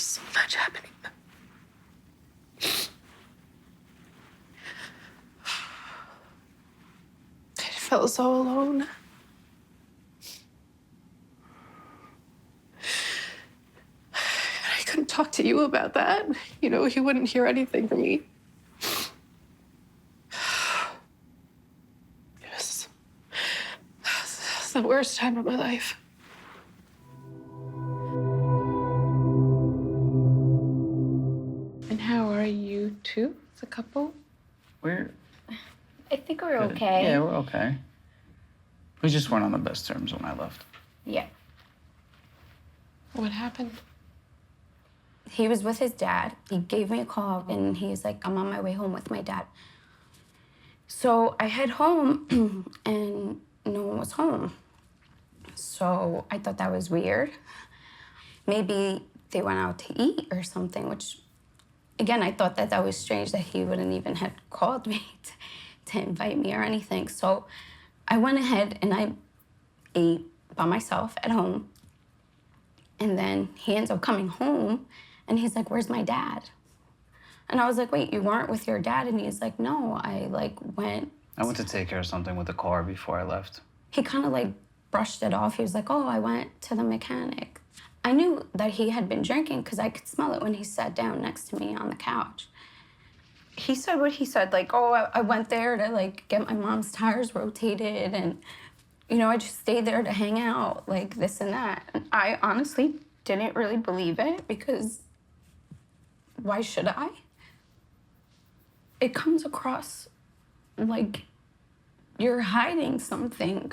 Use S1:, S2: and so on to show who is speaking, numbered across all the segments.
S1: so much happening. I felt so alone. I couldn't talk to you about that. You know, you wouldn't hear anything from me. It was the worst time of my life.
S2: And how are you two as a couple?
S3: I think we're
S4: Good.
S3: okay.
S4: Yeah, we're okay. We just weren't on the best terms when I left.
S3: Yeah.
S2: What happened?
S3: He was with his dad. He gave me a call, and he's like, I'm on my way home with my dad. So I head home, and no one was home. So I thought that was weird. Maybe they went out to eat or something, which, again, I thought that was strange that he wouldn't even have called me to invite me or anything. So I went ahead and I ate by myself at home. And then he ends up coming home and he's like, where's my dad? And I was like, wait, you weren't with your dad? And he's like, no, I went.
S4: I went to take care of something with the car before I left.
S3: He kind of brushed it off. He was like, oh, I went to the mechanic. I knew that he had been drinking because I could smell it when he sat down next to me on the couch. He said what he said, oh, I went there to get my mom's tires rotated and, you know, I just stayed there to hang out, this and that. And I honestly didn't really believe it because why should I? It comes across like you're hiding something.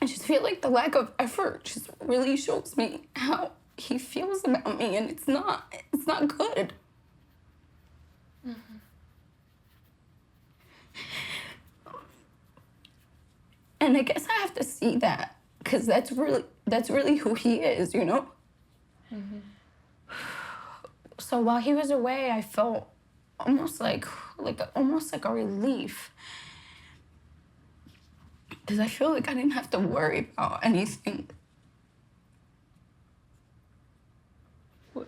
S3: I just feel like the lack of effort just really shows me how he feels about me, and it's not good. Mm-hmm. And I guess I have to see that, because that's really who he is, you know? Mm-hmm. So while he was away, I felt almost like a relief. Because I feel like I didn't have to worry about anything.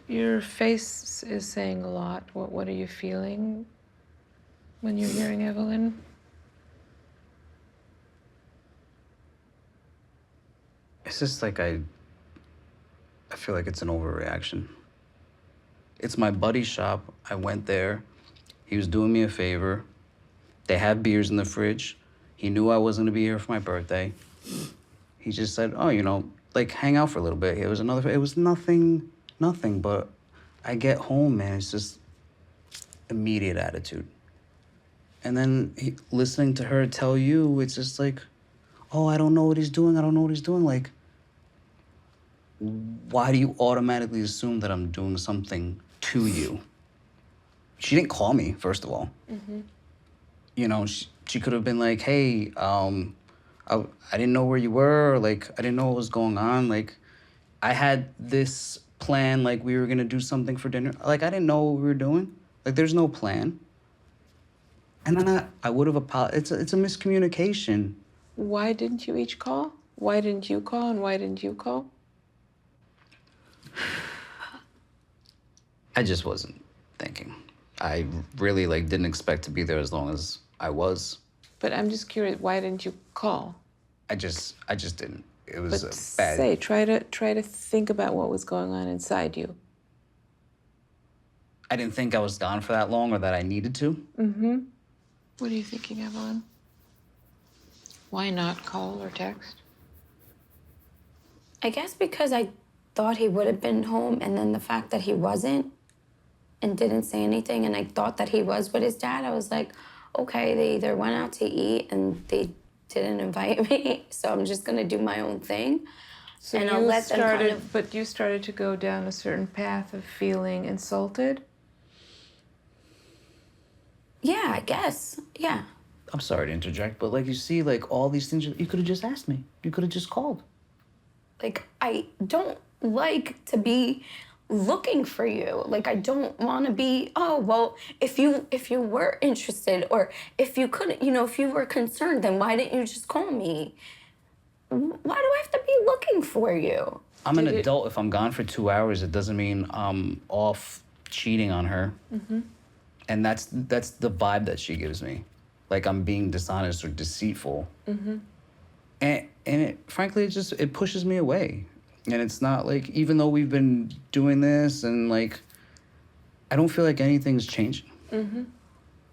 S2: Your face is saying a lot. What are you feeling when you're hearing Evelyn?
S4: It's just I feel like it's an overreaction. It's my buddy's shop. I went there. He was doing me a favor. They had beers in the fridge. He knew I wasn't gonna be here for my birthday. He just said, oh, you know, hang out for a little bit. It was nothing, but I get home, man, it's just immediate attitude. And then listening to her tell you, it's just oh, I don't know what he's doing. Why do you automatically assume that I'm doing something to you? She didn't call me, first of all. Mm-hmm. You know, she could have been like, hey, I didn't know where you were, or I didn't know what was going on. I had this plan, we were gonna do something for dinner. I didn't know what we were doing. There's no plan. And then I would have apologized. It's a miscommunication.
S2: Why didn't you each call? Why didn't you call and why didn't you call?
S4: I just wasn't thinking. I really didn't expect to be there as long as I was.
S2: But I'm just curious, why didn't you call?
S4: I just didn't. It was
S2: bad. Try to think about what was going on inside you.
S4: I didn't think I was gone for that long or that I needed to.
S2: Mm-hmm. What are you thinking, Evelyn? Why not call or text?
S3: I guess because I thought he would have been home, and then the fact that he wasn't and didn't say anything, and I thought that he was with his dad, I was like, okay, they either went out to eat and they didn't invite me, so I'm just gonna do my own thing.
S2: So
S3: and I'll let them kind of...
S2: But you started to go down a certain path of feeling insulted?
S3: Yeah, I guess, yeah.
S4: I'm sorry to interject, but you see, all these things, you could have just asked me. You could have just called.
S3: I don't like to be looking for you. I don't want to be, oh, well, if you were interested, or if you couldn't, if you were concerned, then why didn't you just call me? Why do I have to be looking for you?
S4: I'm an adult. If I'm gone for 2 hours, it doesn't mean I'm off cheating on her. And that's the vibe that she gives me. Like I'm being dishonest or deceitful. And it, frankly, it pushes me away. And it's not like, even though we've been doing this and like, I don't feel like anything's changing.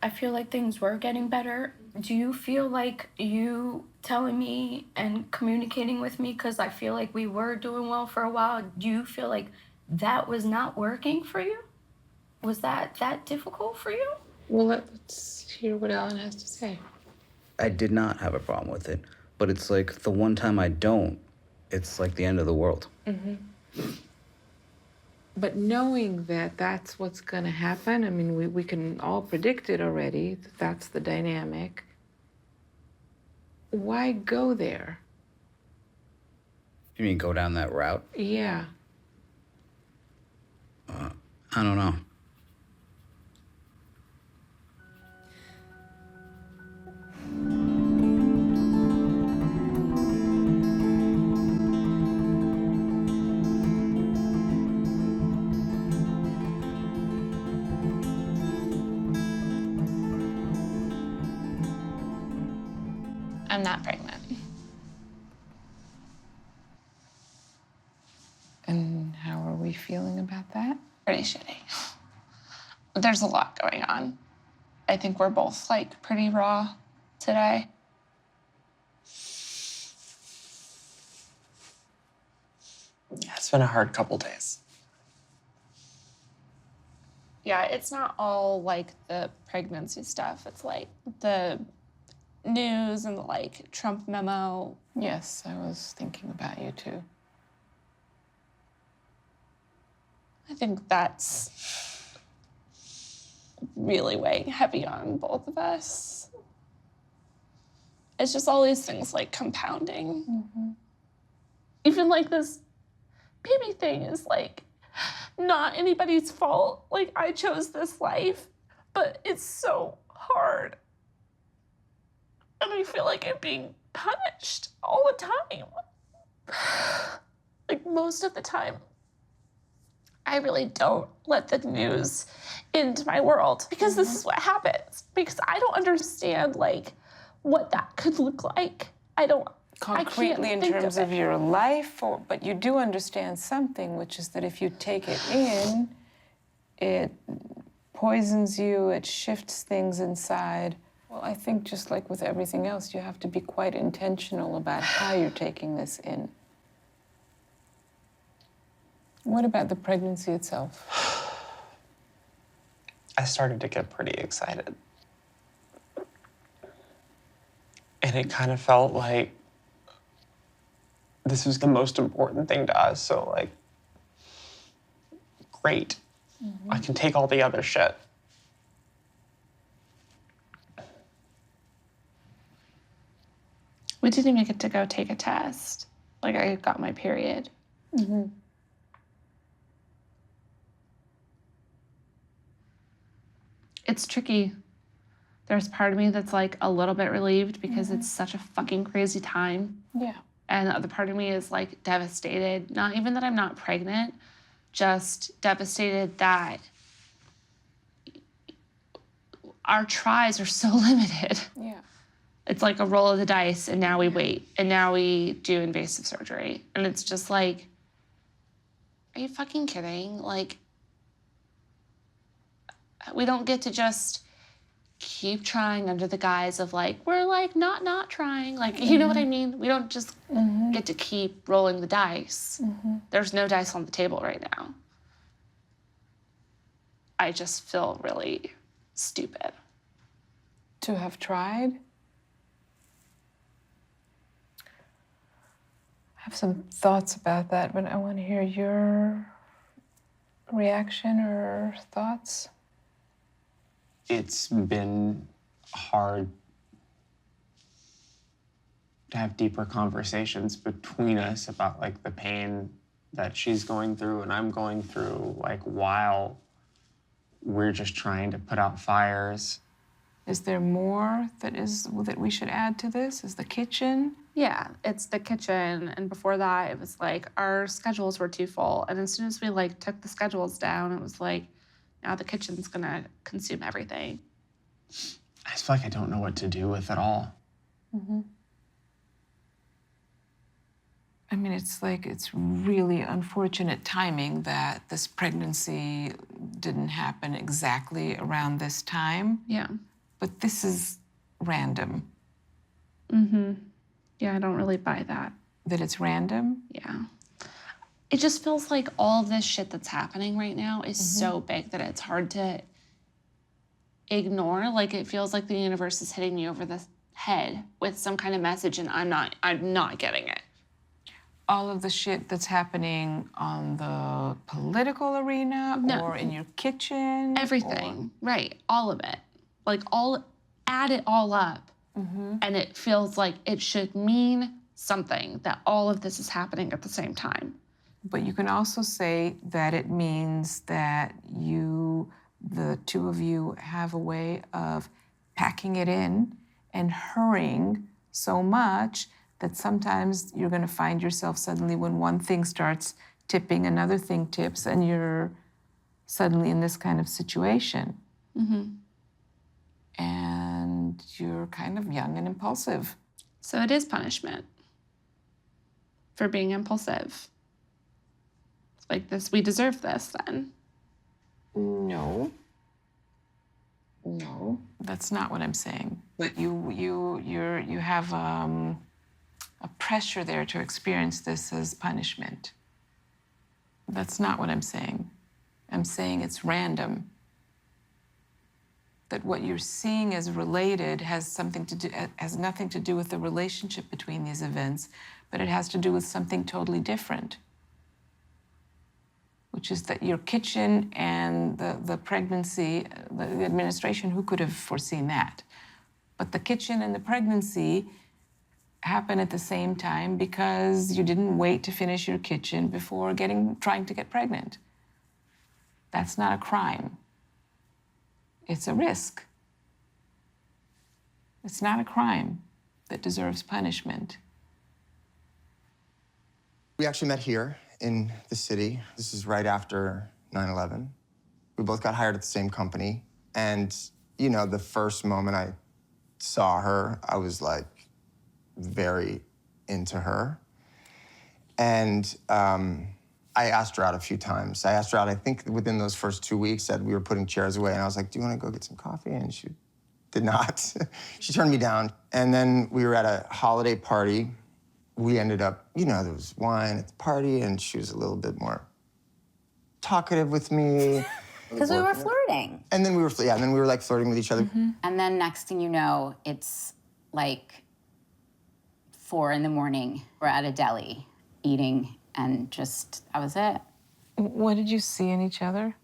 S3: I feel like things were getting better. Do you feel like you telling me and communicating with me, because I feel like we were doing well for a while, do you feel like that was not working for you? Was that difficult for you?
S2: Well, let's hear what Ellen has to say.
S4: I did not have a problem with it, but it's like the one time I don't, it's like the end of the world.
S2: But knowing that that's what's going to happen, I mean, we can all predict it already, that that's the dynamic. Why go there?
S4: You mean go down that route?
S2: Yeah.
S4: I don't know.
S5: I'm not pregnant.
S2: And how are we feeling about that?
S5: Pretty shitty. There's a lot going on. I think we're both, like, pretty raw today.
S6: Yeah, it's been a hard couple days.
S5: Yeah, it's not all, like, the pregnancy stuff. It's, like, the news and the, like, Trump memo.
S2: Yes, I was thinking about you too.
S5: I think that's really weighing heavy on both of us. It's just all these things, like, compounding. Even, like, this baby thing is, like, not anybody's fault. Like, I chose this life, but it's so hard. And I feel like I'm being punished all the time. Like, most of the time, I really don't let the news into my world because this is what happens. Because I don't understand, like, what that could look like.
S2: Concretely in terms of your life, but you do understand something, which is that if you take it in, it poisons you, it shifts things inside. Well, I think just like with everything else, you have to be quite intentional about how you're taking this in. What about the pregnancy itself?
S6: I started to get pretty excited. And it kind of felt like this was the most important thing to us, so like, great. I can take all the other shit.
S5: We didn't even get to go take a test. Like, I got my period. It's tricky. There's part of me that's, like, a little bit relieved because it's such a fucking crazy time.
S2: Yeah.
S5: And the other part of me is, like, devastated. Not even that I'm not pregnant, just devastated that our tries are so limited.
S2: Yeah.
S5: It's like a roll of the dice, and now we wait, and now we do invasive surgery. And it's just like, are you fucking kidding? Like, we don't get to just keep trying under the guise of, like, we're, like, not trying. Like, you know what I mean? We don't just get to keep rolling the dice. There's no dice on the table right now. I just feel really stupid.
S2: To have tried? I have some thoughts about that, but I want to hear your reaction or thoughts.
S6: It's been hard to have deeper conversations between us about like the pain that she's going through and I'm going through, like while we're just trying to put out fires.
S2: Is there more that we should add to this? Is the kitchen?
S5: Yeah, it's the kitchen, and before that, it was like our schedules were too full. And as soon as we like took the schedules down, it was like, now the kitchen's gonna consume everything.
S6: I just feel like I don't know what to do with it all.
S2: I mean, it's like it's really unfortunate timing that this pregnancy didn't happen exactly around this time,
S5: Yeah.
S2: but this is random.
S5: Yeah, I don't really buy that.
S2: That it's random?
S5: Yeah. It just feels like all this shit that's happening right now is so big that it's hard to ignore. Like, it feels like the universe is hitting me over the head with some kind of message, and I'm not getting it.
S2: All of the shit that's happening on the political arena or in your kitchen?
S5: Everything. Right. All of it. Like, add it all up. And it feels like it should mean something, that all of this is happening at the same time.
S2: But you can also say that it means that the two of you, have a way of packing it in and hurrying so much that sometimes you're going to find yourself suddenly, when one thing starts tipping, another thing tips, and you're suddenly in this kind of situation. And you're kind of young and impulsive.
S5: So it is punishment for being impulsive. It's like this, we deserve this then.
S2: No. No. That's not what I'm saying. But you have a pressure there to experience this as punishment. That's not what I'm saying. I'm saying it's random. That what you're seeing as related has nothing to do with the relationship between these events, but it has to do with something totally different. Which is that your kitchen and the pregnancy, the administration, who could have foreseen that? But the kitchen and the pregnancy happen at the same time because you didn't wait to finish your kitchen before trying to get pregnant. That's not a crime. It's a risk. It's not a crime that deserves punishment.
S7: We actually met here in the city. This is right after 9/11. We both got hired at the same company. And, you know, the first moment I saw her, I was like very into her. And I asked her out a few times. I asked her out, I think within those first 2 weeks, that we were putting chairs away, and I was like, do you want to go get some coffee? And she did not. She turned me down. And then we were at a holiday party. We ended up, you know, there was wine at the party, and she was a little bit more talkative with me.
S8: Because we were flirting.
S7: And then we were like flirting with each other.
S8: And then next thing you know, it's like 4 a.m. We're at a deli eating, and just, that was it.
S2: What did you see in each other?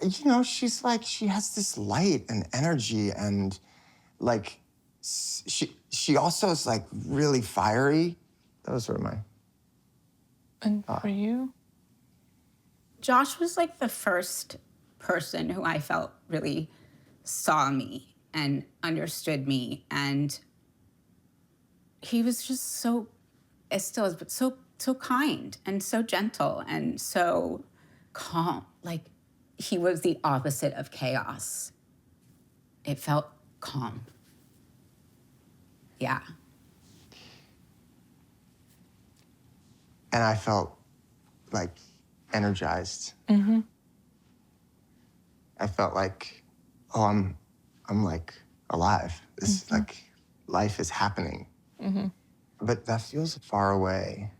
S7: You know, she's like, she has this light and energy, and like, she also is like really fiery. Those were my...
S2: And for you?
S3: Josh was like the first person who I felt really saw me and understood me, and he was just so, it still is, but so kind and so gentle and so calm. Like, he was the opposite of chaos. It felt calm. Yeah.
S7: And I felt like energized. I felt like, oh, I'm like alive. This like life is happening. But that feels far away.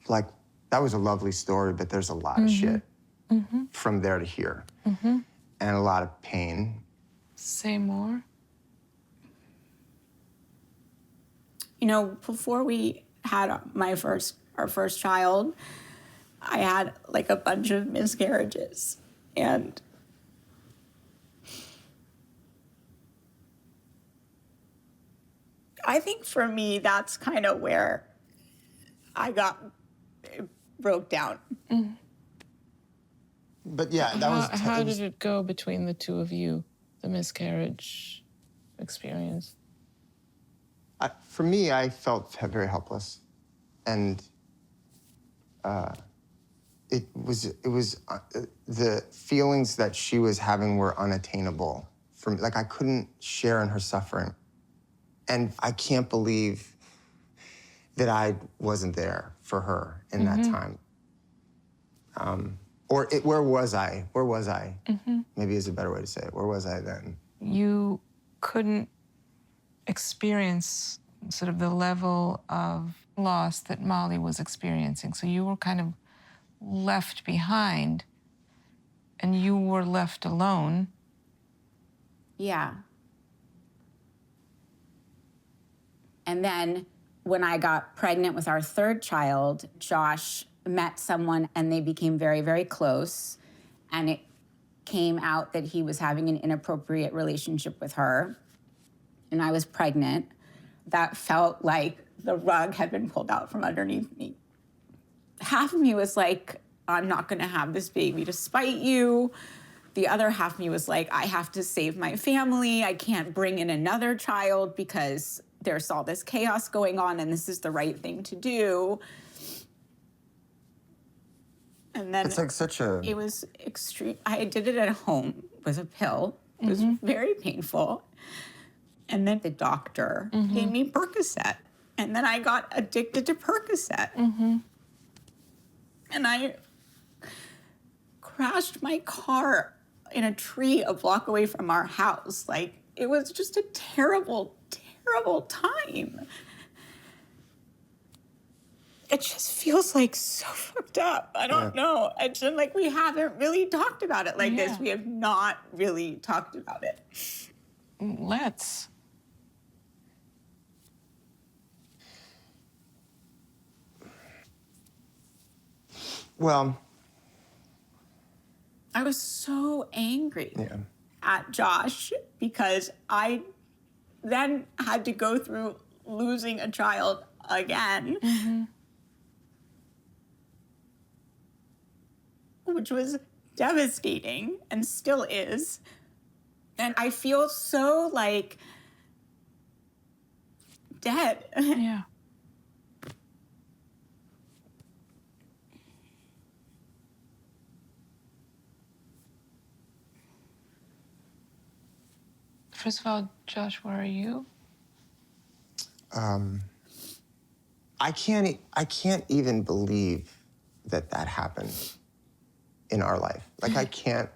S7: Like, that was a lovely story, but there's a lot of shit from there to here, and a lot of pain.
S2: Say more.
S3: You know, before we had our first child, I had like a bunch of miscarriages, and I think for me, that's kind of where it broke down.
S7: But yeah, that was...
S2: How did it go between the two of you, the miscarriage experience?
S7: For me, I felt very helpless, and it was the feelings that she was having were unattainable. For me, like I couldn't share in her suffering, and I can't believe that I wasn't there for her in that time. Where was I? Where was I? Maybe is a better way to say it. Where was I then?
S2: You couldn't experience sort of the level of loss that Molly was experiencing. So you were kind of left behind and you were left alone.
S8: Yeah. And then when I got pregnant with our third child, Josh met someone and they became very, very close. And it came out that he was having an inappropriate relationship with her. And I was pregnant. That felt like the rug had been pulled out from underneath me. Half of me was like, I'm not gonna have this baby to spite you. The other half of me was like, I have to save my family. I can't bring in another child because there's all this chaos going on and this is the right thing to do. And then
S7: It's like such a...
S8: It was extreme. I did it at home with a pill. It was very painful. And then the doctor gave me Percocet. And then I got addicted to Percocet. And I crashed my car in a tree a block away from our house. Like, it was just a terrible, terrible time. It just feels like so fucked up. I don't know. It's just like we haven't really talked about it like this. We have not really talked about it.
S2: Let's.
S7: Well,
S8: I was so angry at Josh because I then had to go through losing a child again. Which was devastating and still is. And I feel so like dead.
S2: Yeah. First of all, Josh, where are you?
S7: I can't even believe that happened in our life. Like I can't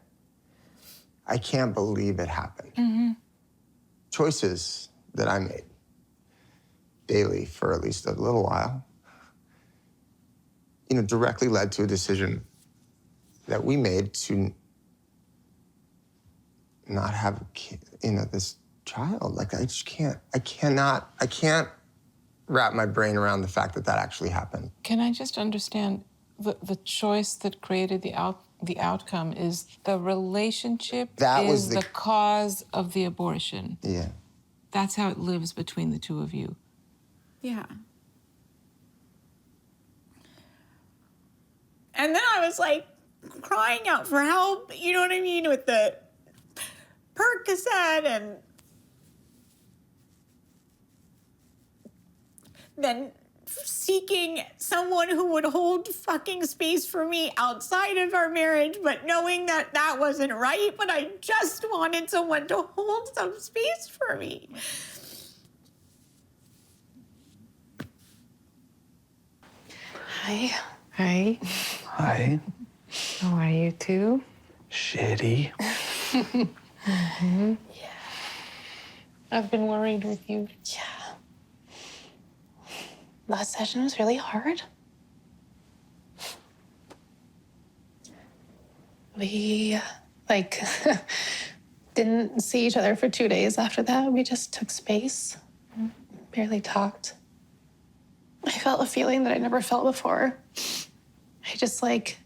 S7: believe it happened. Choices that I made daily for at least a little while, directly led to a decision that we made to not have, this child. Like I can't wrap my brain around the fact that actually happened.
S2: Can I just understand the choice that created the outcome is the relationship is the cause of the abortion.
S7: Yeah.
S2: That's how it lives between the two of you.
S8: Yeah. And then I was like crying out for help, you know what I mean, with the Percocet and then seeking someone who would hold fucking space for me outside of our marriage, but knowing that wasn't right, but I just wanted someone to hold some space for me.
S1: Hi. Hi.
S4: Hi.
S1: How are you two?
S4: Shitty.
S1: Yeah. I've been worried with you. Yeah. Last session was really hard. We, didn't see each other for 2 days after that. We just took space, barely talked. I felt a feeling that I never felt before. I just, like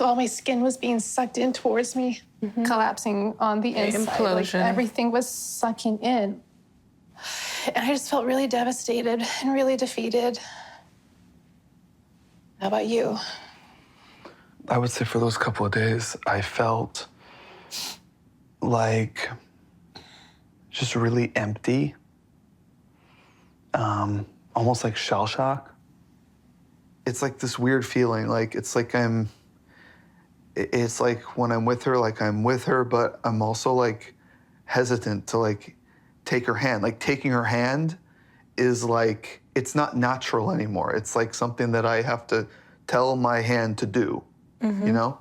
S1: all my skin was being sucked in towards me, collapsing on the inside.
S2: Implosion.
S1: Like everything was sucking in. And I just felt really devastated and really defeated. How about you?
S9: I would say for those couple of days, I felt like just really empty. almost like shell shock. It's like this weird feeling, like it's like it's like when I'm with her, like I'm with her, but I'm also like hesitant to like take her hand. Like taking her hand is like, it's not natural anymore. It's like something that I have to tell my hand to do, you know?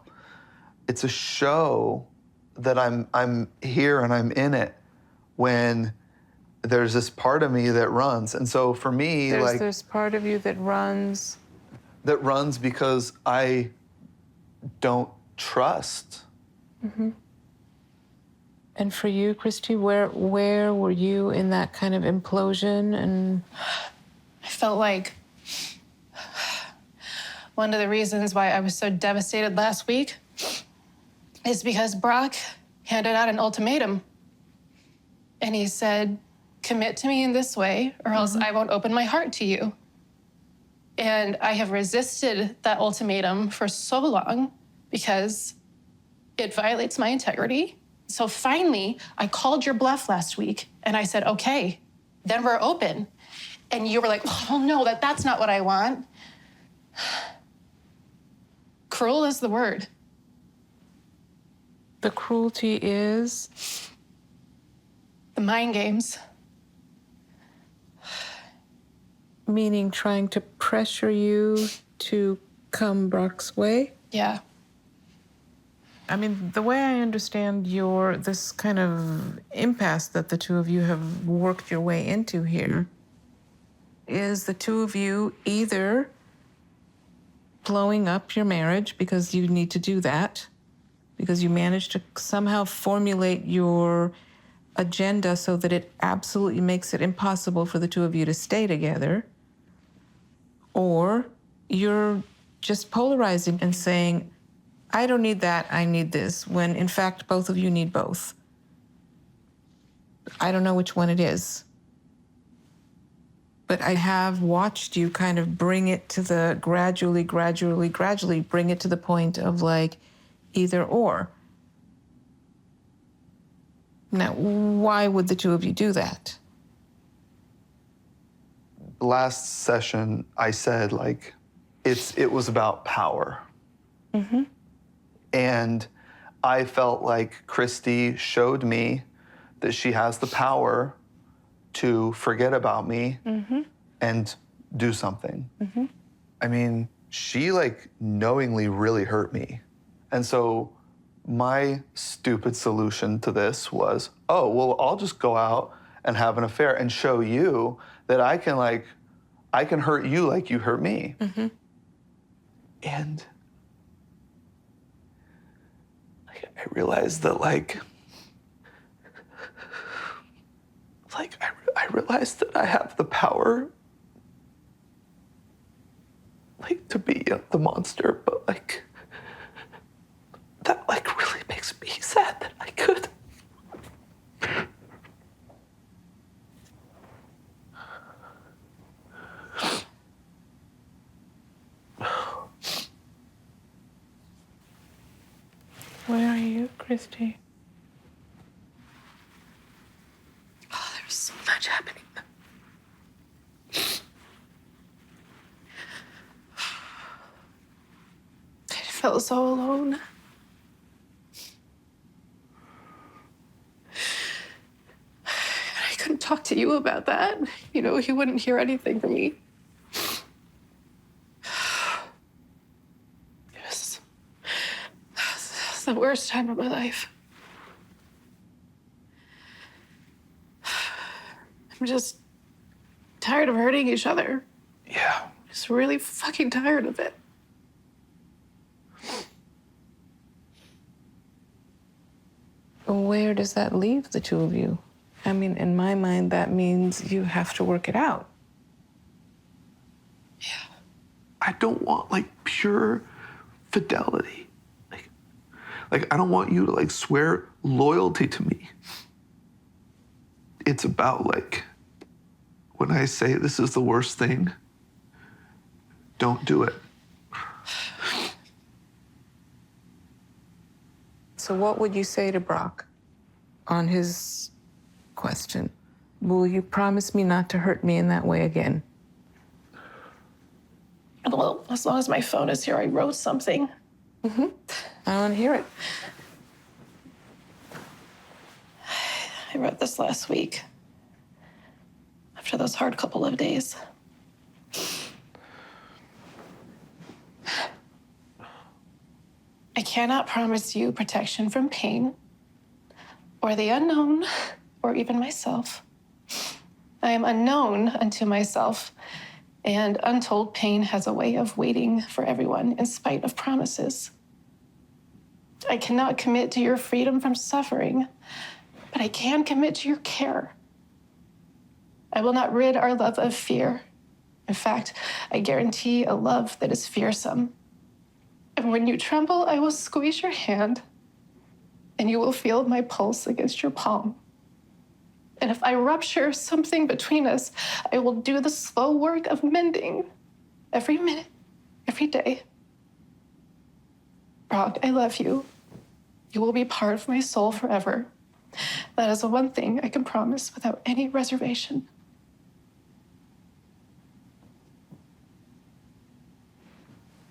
S9: It's a show that I'm here and I'm in it when there's this part of me that runs. And so for me,
S2: There's this part of you that runs.
S9: That runs because I don't trust.
S2: And for you, Christy, where were you in that kind of implosion? And
S1: I felt like one of the reasons why I was so devastated last week is because Brock handed out an ultimatum. And he said, commit to me in this way, or else I won't open my heart to you. And I have resisted that ultimatum for so long because it violates my integrity. So finally, I called your bluff last week and I said, okay, then we're open. And you were like, oh no, that's not what I want. Cruel is the word.
S2: the cruelty is?
S1: The mind games.
S2: Meaning trying to pressure you to come Brock's way?
S1: Yeah.
S2: I mean, the way I understand this kind of impasse that the two of you have worked your way into here is the two of you either blowing up your marriage because you need to do that, because you managed to somehow formulate your agenda so that it absolutely makes it impossible for the two of you to stay together, or you're just polarizing and saying, I don't need that, I need this, when in fact both of you need both. I don't know which one it is. But I have watched you kind of bring it to the gradually bring it to the point of like either or. Now, why would the two of you do that?
S9: Last session, I said like, it was about power.
S2: Mm-hmm.
S9: And I felt like Christy showed me that she has the power to forget about me and do something. I mean, she like knowingly really hurt me. And so my stupid solution to this was, oh, well, I'll just go out and have an affair and show you that I can hurt you like you hurt me. And I realized that I realized that I have the power to be the monster, but that really makes me sad that I could.
S2: Where are you, Christy?
S1: Oh, there was so much happening. I felt so alone. I couldn't talk to you about that. You know, he wouldn't hear anything from me. It was the worst time of my life. I'm just tired of hurting each other.
S9: Yeah.
S1: Just really fucking tired of it.
S2: Where does that leave the two of you? I mean, in my mind, that means you have to work it out.
S1: Yeah.
S9: I don't want pure fidelity. I don't want you to swear loyalty to me. It's about when I say this is the worst thing, don't do it.
S2: So what would you say to Brock on his question? Will you promise me not to hurt me in that way again?
S1: Well, as long as my phone is here, I wrote something.
S2: I want to hear it.
S1: I wrote this last week, after those hard couple of days. I cannot promise you protection from pain, or the unknown, or even myself. I am unknown unto myself, and untold pain has a way of waiting for everyone in spite of promises. I cannot commit to your freedom from suffering, but I can commit to your care. I will not rid our love of fear. In fact, I guarantee a love that is fearsome. And when you tremble, I will squeeze your hand, and you will feel my pulse against your palm. And if I rupture something between us, I will do the slow work of mending every minute, every day. Brock, I love you. You will be part of my soul forever. That is the one thing I can promise without any reservation.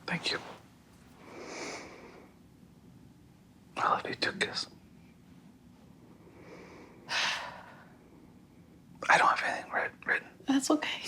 S9: Thank you. I love you too, Kiss. I don't have anything written.
S1: That's okay.